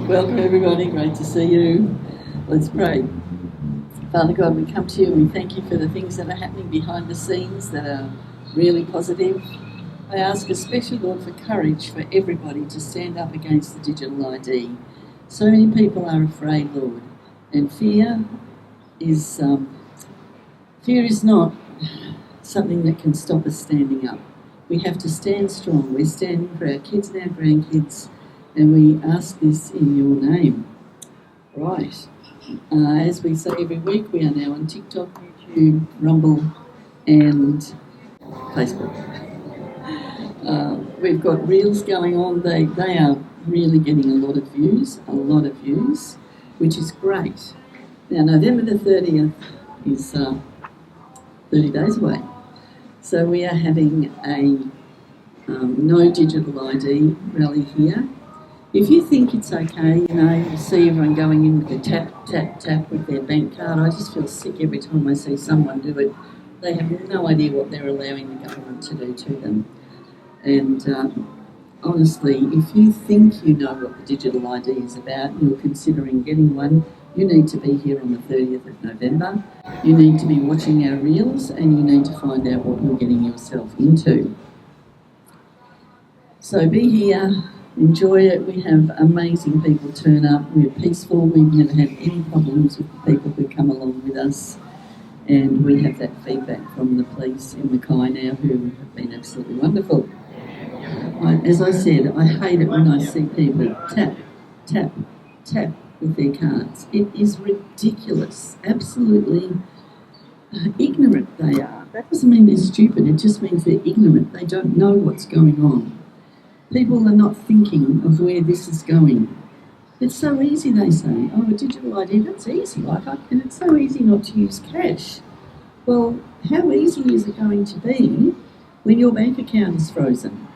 Welcome everybody, great to see you. Let's pray. Father God, we come to you and we thank you for the things that are happening behind the scenes that are really positive. I ask especially, Lord, for courage for everybody to stand up against the digital ID. So many people are afraid, Lord, and fear is not something that can stop us standing up. We have to stand strong. We're standing for our kids and our grandkids, and we ask this in your name. Right. As we say every week, we are now on TikTok, YouTube, Rumble, and Facebook. We've got reels going on. They are really getting a lot of views, which is great. Now, November the 30th is 30 days away. So we are having a no digital ID rally here. If you think it's okay, you see everyone going in with the tap with their bank card. I just feel sick every time I see someone do it. They have no idea what they're allowing the government to do to them. And honestly, if you think you know what the digital ID is about and you're considering getting one, you need to be here on the 30th of November. You need to be watching our reels and you need to find out what you're getting yourself into. So be here. Enjoy it. We have amazing people turn up. We're peaceful. We've never had any problems with the people who come along with us. And we have that feedback from the police in Mackay now, who have been absolutely wonderful. As I said, I hate it when I see people tap with their cards. It is ridiculous. Absolutely ignorant they are. That doesn't mean they're stupid. It just means they're ignorant. They don't know what's going on. People are not thinking of where this is going. It's so easy, they say. Oh, a digital ID, that's easy. And it's so easy not to use cash. Well, how easy is it going to be when your bank account is frozen?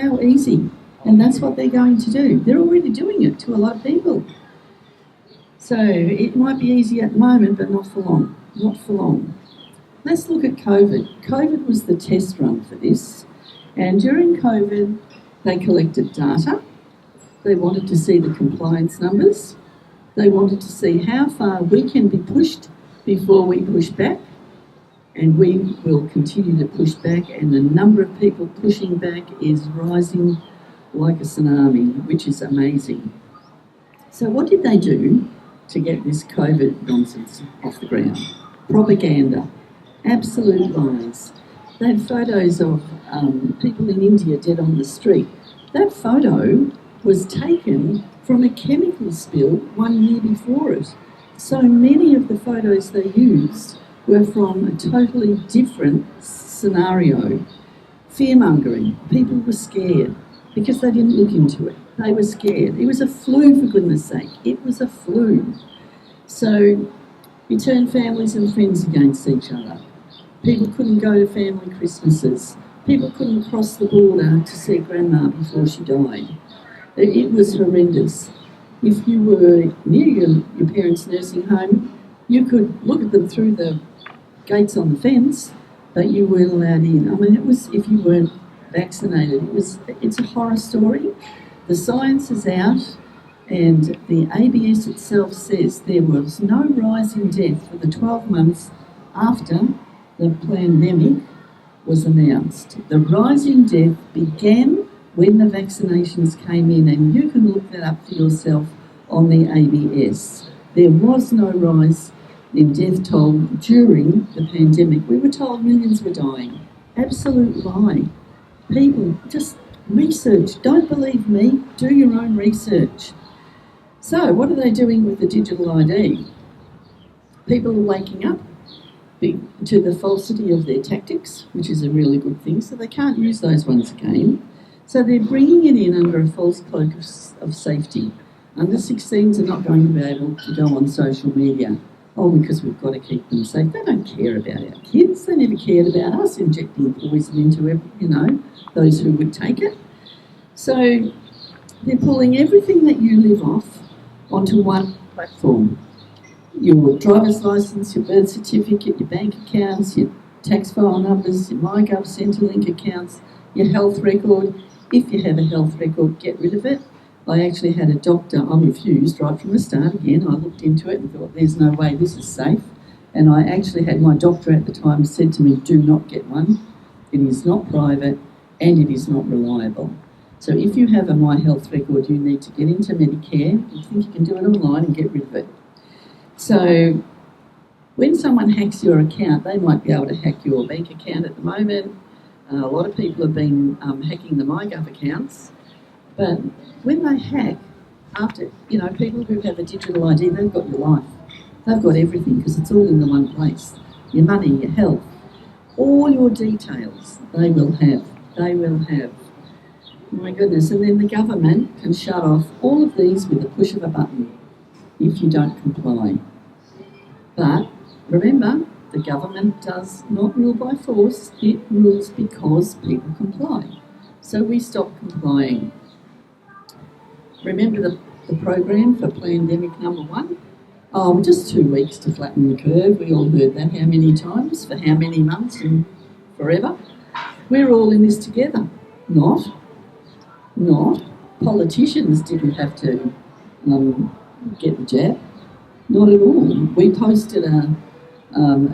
How easy? And that's what they're going to do. They're already doing it to a lot of people. So it might be easy at the moment, but not for long. Not for long. Let's look at COVID. COVID was the test run for this. And during COVID, they collected data. They wanted to see the compliance numbers. They wanted to see how far we can be pushed before we push back. And we will continue to push back. And the number of people pushing back is rising like a tsunami, which is amazing. So what did they do to get this COVID nonsense off the ground? Propaganda. Absolute lies. They had photos of people in India dead on the street. That photo was taken from a chemical spill 1 year before it. So many of the photos they used were from a totally different scenario. Fear-mongering. People were scared because they didn't look into it. They were scared. It was a flu, for goodness sake. It was a flu. So you turn families and friends against each other. People couldn't go to family Christmases. People couldn't cross the border to see grandma before she died. It was horrendous. If you were near your parents' nursing home, you could look at them through the gates on the fence, but you weren't allowed in. I mean, it was, if you weren't vaccinated, it's a horror story. The science is out, and the ABS itself says there was no rise in death for the 12 months after the pandemic was announced. The rise in death began when the vaccinations came in, and you can look that up for yourself on the ABS. There was no rise in death toll during the pandemic. We were told millions were dying. Absolute lie. People, just research. Don't believe me. Do your own research. So, what are they doing with the digital ID? People are waking up to the falsity of their tactics, which is a really good thing, so they can't use those ones again. So they're bringing it in under a false cloak of safety. Under 16s are not going to be able to go on social media. Oh, because we've got to keep them safe. They don't care about our kids. They never cared about us injecting poison into those who would take it. So they're pulling everything that you live off onto one platform. Your driver's licence, your birth certificate, your bank accounts, your tax file numbers, your MyGov Centrelink accounts, your health record. If you have a health record, get rid of it. I actually had a doctor, I refused right from the start again. I looked into it and thought, there's no way this is safe. And I actually had my doctor at the time said to me, do not get one. It is not private and it is not reliable. So if you have a My Health record, you need to get into Medicare. You think you can do it online and get rid of it. So when someone hacks your account, they might be able to hack your bank account at the moment. A lot of people have been hacking the MyGov accounts. But when they hack, after, people who have a digital ID, they've got your life. They've got everything because it's all in the one place. Your money, your health, all your details, they will have. They will have. My goodness. And then the government can shut off all of these with the push of a button if you don't comply. But remember, the government does not rule by force. It rules because people comply. So we stop complying. Remember the program for pandemic number 1? Oh, just 2 weeks to flatten the curve. We all heard that how many times, for how many months and forever. We're all in this together. Not. Politicians didn't have to get the jab. Not at all. We posted a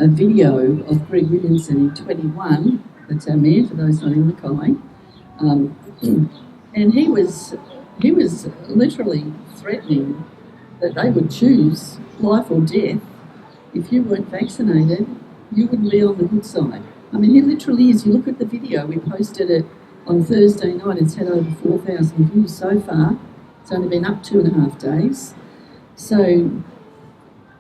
video of Greg Williamson in 21, that's our mayor, for those not in Mackay, and he was literally threatening that they would choose life or death. If you weren't vaccinated, you wouldn't be on the good side. I mean, he literally is. You look at the video, we posted it on Thursday night, it's had over 4,000 views so far. It's only been up 2.5 days. So, and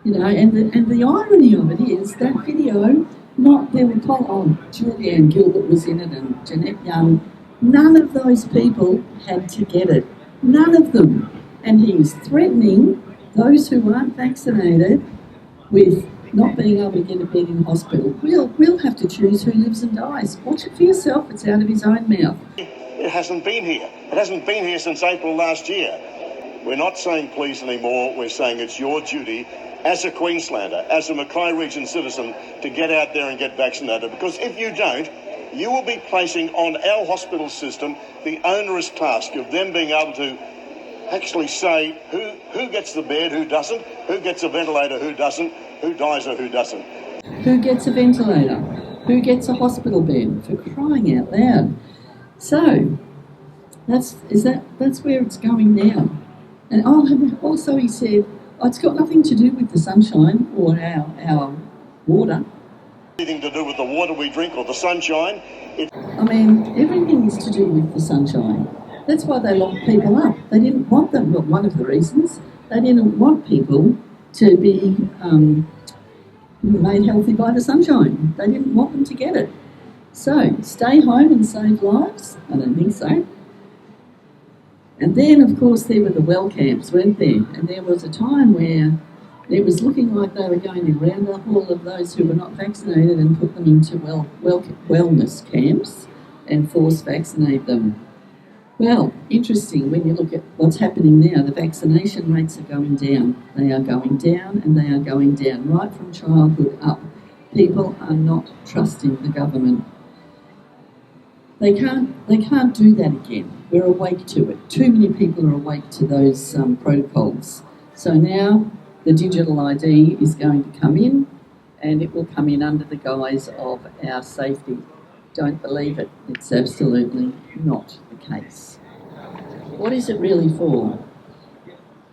the irony of it is that video, there were Julianne Gilbert was in it and Jeanette Young, none of those people had to get it. None of them. And he is threatening those who aren't vaccinated with not being able to get a bed in hospital. We'll have to choose who lives and dies. Watch it for yourself. It's out of his own mouth. It hasn't been here. It hasn't been here since April last year. We're not saying please anymore. We're saying it's your duty as a Queenslander, as a Mackay region citizen, to get out there and get vaccinated. Because if you don't, you will be placing on our hospital system the onerous task of them being able to actually say who gets the bed, who doesn't, who gets a ventilator, who doesn't, who dies or who doesn't. Who gets a ventilator? Who gets a hospital bed? For crying out loud. So, that's where it's going now. And also he said, it's got nothing to do with the sunshine or our water. Anything to do with the water we drink or the sunshine. Everything is to do with the sunshine. That's why they locked people up. They didn't want them. Well, one of the reasons, they didn't want people to be made healthy by the sunshine. They didn't want them to get it. So, stay home and save lives? I don't think so. And then, of course, there were the well camps, weren't there? And there was a time where it was looking like they were going to round up all of those who were not vaccinated and put them into wellness camps and force vaccinate them. Well, interesting, when you look at what's happening now, the vaccination rates are going down. They are going down and they are going down right from childhood up. People are not trusting the government. They can't do that again. We're awake to it. Too many people are awake to those protocols. So now the digital ID is going to come in, and it will come in under the guise of our safety. Don't believe it. It's absolutely not the case. What is it really for?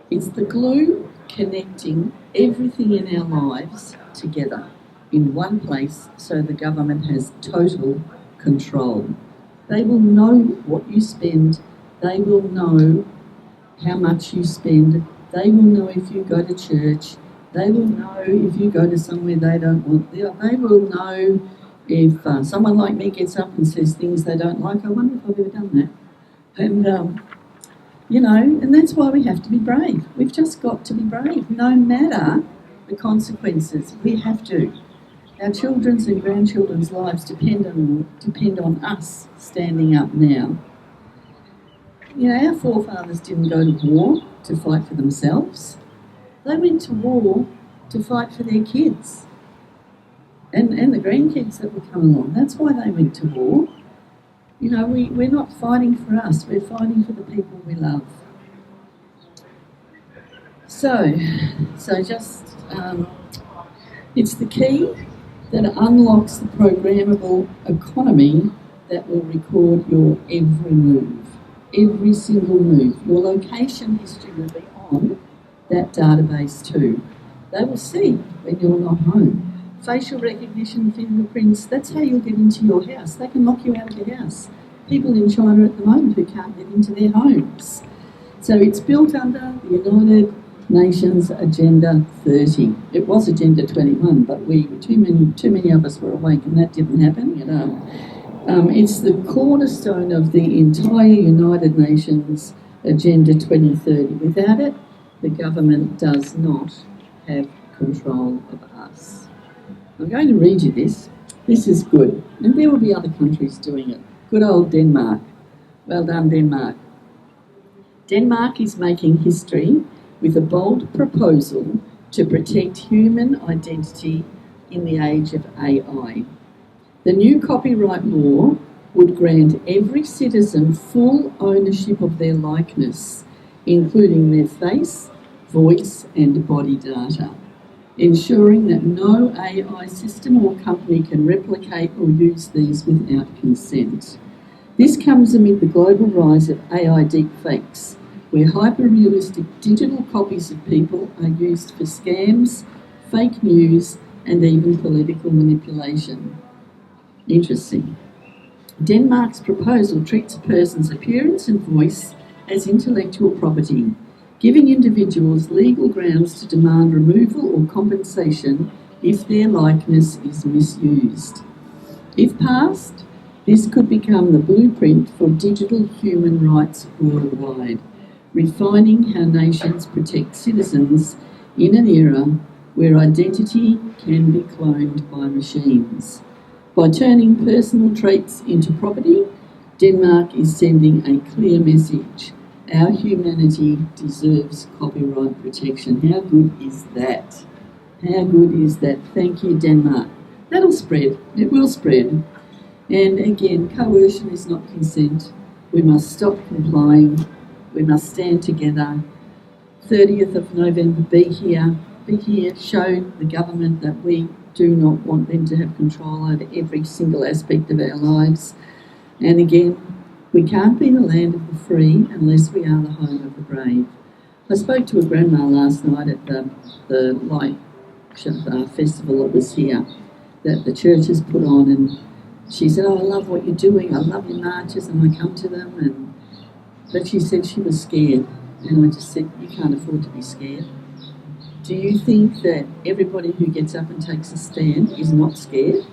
It's the glue connecting everything in our lives together in one place so the government has total control. They will know what you spend. They will know how much you spend. They will know if you go to church. They will know if you go to somewhere they don't want. They will know if someone like me gets up and says things they don't like. I wonder if I've ever done that. And, and that's why we have to be brave. We've just got to be brave, no matter the consequences. We have to. Our children's and grandchildren's lives depend on us standing up now. Our forefathers didn't go to war to fight for themselves. They went to war to fight for their kids and the grandkids that would come along. That's why they went to war. We're not fighting for us. We're fighting for the people we love. So just, it's the key that unlocks the programmable economy that will record your every move, every single move. Your location history will be on that database too. They will see when you're not home. Facial recognition, fingerprints, that's how you'll get into your house. They can lock you out of your house. People in China at the moment who can't get into their homes. So it's built under the United Nations Agenda 30. It was Agenda 21, but too many of us were awake and that didn't happen, you know. It's the cornerstone of the entire United Nations Agenda 2030. Without it, the government does not have control of us. I'm going to read you this. This is good. And there will be other countries doing it. Good old Denmark. Well done, Denmark. Denmark is making history with a bold proposal to protect human identity in the age of AI. The new copyright law would grant every citizen full ownership of their likeness, including their face, voice and body data, ensuring that no AI system or company can replicate or use these without consent. This comes amid the global rise of AI deepfakes, where hyper-realistic digital copies of people are used for scams, fake news and even political manipulation. Interesting. Denmark's proposal treats a person's appearance and voice as intellectual property, giving individuals legal grounds to demand removal or compensation if their likeness is misused. If passed, this could become the blueprint for digital human rights worldwide, refining how nations protect citizens in an era where identity can be cloned by machines. By turning personal traits into property, Denmark is sending a clear message. Our humanity deserves copyright protection. How good is that? How good is that? Thank you, Denmark. That'll spread. It will spread. And again, coercion is not consent. We must stop complying. We must stand together. 30th of November, be here, show the government that we do not want them to have control over every single aspect of our lives. And again, we can't be the land of the free unless we are the home of the brave. I spoke to a grandma last night at the light festival that was here, that the church has put on, and she said, "Oh, I love what you're doing, I love your marches and I come to them." But she said she was scared, and I just said, you can't afford to be scared. Do you think that everybody who gets up and takes a stand is not scared?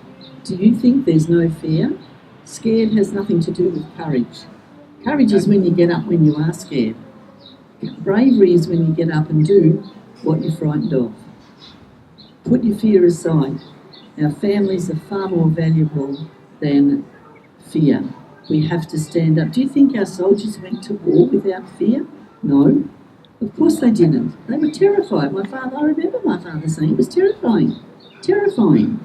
Do you think there's no fear? Scared has nothing to do with courage. Courage is when you get up when you are scared. Bravery is when you get up and do what you're frightened of. Put your fear aside. Our families are far more valuable than fear. We have to stand up. Do you think our soldiers went to war without fear? No. Of course they didn't. They were terrified. I remember my father saying it was terrifying. Terrifying.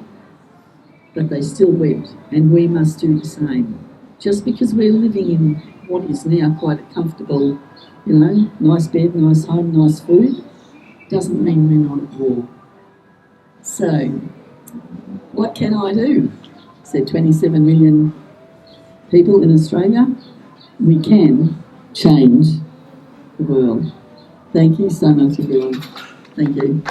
But they still went, and we must do the same. Just because we're living in what is now quite a comfortable, nice bed, nice home, nice food, doesn't mean we're not at war. So, what can I do? So 27 million people in Australia, we can change the world. Thank you so much, everyone. Thank you.